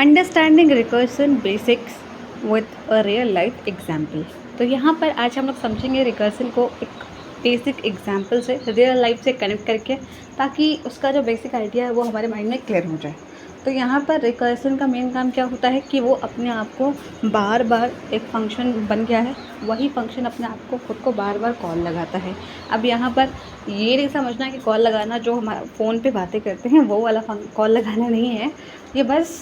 Understanding recursion basics with a real life example. तो यहाँ पर आज हम लोग समझेंगे रिकर्सन को एक बेसिक एग्जाम्पल से, रियल लाइफ से कनेक्ट करके, ताकि उसका जो बेसिक आइडिया है वो हमारे माइंड में क्लियर हो जाए। तो यहाँ पर रिकर्सन का मेन काम क्या होता है कि वो अपने आप को बार बार, एक फंक्शन बन गया है, वही फंक्शन अपने आप को खुद को बार बार कॉल लगाता है। अब यहाँ पर ये नहीं समझना कि कॉल लगाना जो हम फ़ोन पे बातें करते हैं वो वाला कॉल लगाना नहीं है। ये बस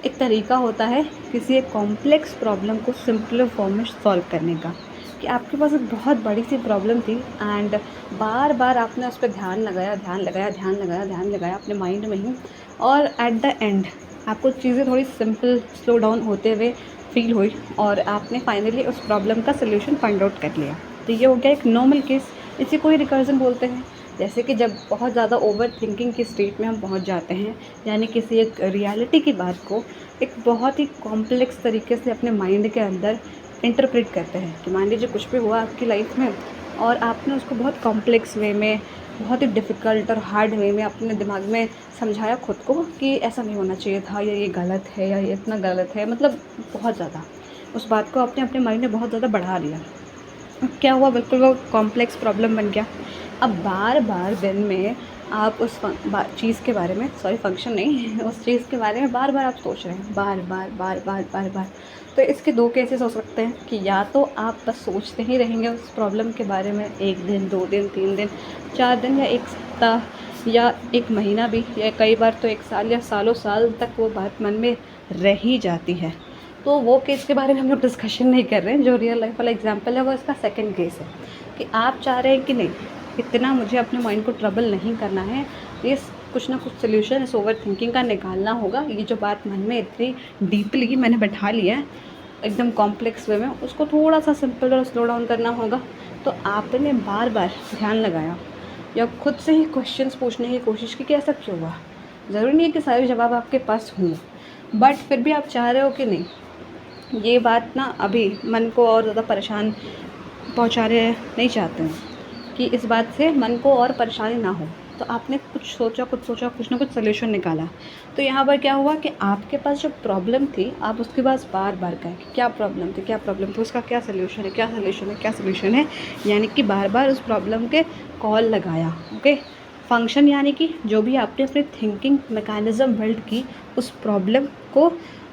एक तरीका होता है किसी एक कॉम्प्लेक्स प्रॉब्लम को सिंपल फॉर्म में सॉल्व करने का। कि आपके पास एक बहुत बड़ी सी प्रॉब्लम थी एंड बार बार आपने उस पर ध्यान लगाया अपने माइंड में ही, और एट द एंड आपको चीज़ें थोड़ी सिंपल स्लो डाउन होते हुए फील हुई और आपने फाइनली उस प्रॉब्लम का सोल्यूशन फाइंड आउट कर लिया। तो ये हो गया एक नॉर्मल केस, इसी को ही रिकर्जन बोलते हैं। जैसे कि जब बहुत ज़्यादा ओवर थिंकिंग की स्टेट में हम पहुंच जाते हैं, यानी किसी एक रियलिटी की बात को एक बहुत ही कॉम्प्लेक्स तरीके से अपने माइंड के अंदर इंटरप्रेट करते हैं। कि मान लीजिए कुछ भी हुआ आपकी लाइफ में और आपने उसको बहुत कॉम्प्लेक्स वे में, बहुत ही डिफ़िकल्ट और हार्ड वे में अपने दिमाग में समझाया खुद को कि ऐसा नहीं होना चाहिए था, या ये गलत है, या ये इतना गलत है, मतलब बहुत ज़्यादा उस बात को आपने अपने माइंड में बहुत ज़्यादा बढ़ा लिया। क्या हुआ, बिल्कुल वो कॉम्प्लेक्स प्रॉब्लम बन गया। अब बार बार दिन में आप उस चीज़ के बारे में, सॉरी फंक्शन नहीं उस चीज़ के बारे में बार बार आप सोच रहे हैं, बार बार बार बार बार बार। तो इसके दो केसेस हो सकते हैं कि या तो आप बस सोचते ही रहेंगे उस प्रॉब्लम के बारे में 1 दिन, 2 दिन, 3 दिन, 4 दिन, या 1 सप्ताह, या 1 महीना भी, या कई बार तो 1 साल या सालों साल तक वो बात मन में रह ही जाती है। तो वो केस के बारे में हम लोग डिस्कशन नहीं कर रहे हैं। जो रियल लाइफ वाला एग्जांपल है वो इसका सेकंड केस है कि आप चाह रहे हैं कि नहीं, इतना मुझे अपने माइंड को ट्रबल नहीं करना है, ये कुछ ना कुछ सोल्यूशन इस ओवर थिंकिंग का निकालना होगा। ये जो बात मन में इतनी डीपली मैंने बैठा लिया है एकदम कॉम्प्लेक्स वे में, उसको थोड़ा सा सिंपल और स्लो डाउन करना होगा। तो आपने बार बार ध्यान लगाया या खुद से ही क्वेश्चंस पूछने की कोशिश की कि ऐसा क्यों हुआ। ज़रूरी नहीं है कि सारे जवाब आपके पास हों, बट फिर भी आप चाह रहे हो कि नहीं, ये बात ना अभी मन को और ज़्यादा परेशान पहुंचाने नहीं चाहते हैं कि इस बात से मन को और परेशानी ना हो। तो आपने कुछ सोचा, कुछ ना कुछ सोल्यूशन निकाला। तो यहाँ पर क्या हुआ कि आपके पास जो प्रॉब्लम थी, आप उसके पास बार बार गए कि क्या प्रॉब्लम थी, उसका क्या सोल्यूशन है, यानी कि बार बार उस प्रॉब्लम के कॉल लगाया। ओके, फंक्शन यानी कि जो भी आपने अपनी थिंकिंग मैकेनिज़्म बिल्ड की उस प्रॉब्लम को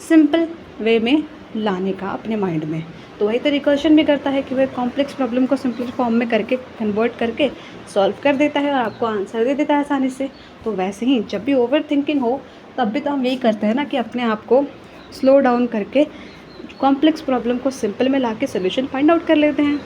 सिंपल वे में लाने का अपने माइंड में। तो वही तो रिकर्शन भी करता है कि वह कॉम्प्लेक्स प्रॉब्लम को सिंपल फॉर्म में करके कन्वर्ट करके सॉल्व कर देता है और आपको आंसर दे देता है आसानी से। तो वैसे ही जब भी ओवर थिंकिंग हो तब भी तो हम यही करते हैं ना कि अपने आप को स्लो डाउन करके कॉम्प्लेक्स प्रॉब्लम को सिंपल में ला के सोल्यूशन फाइंड आउट कर लेते हैं।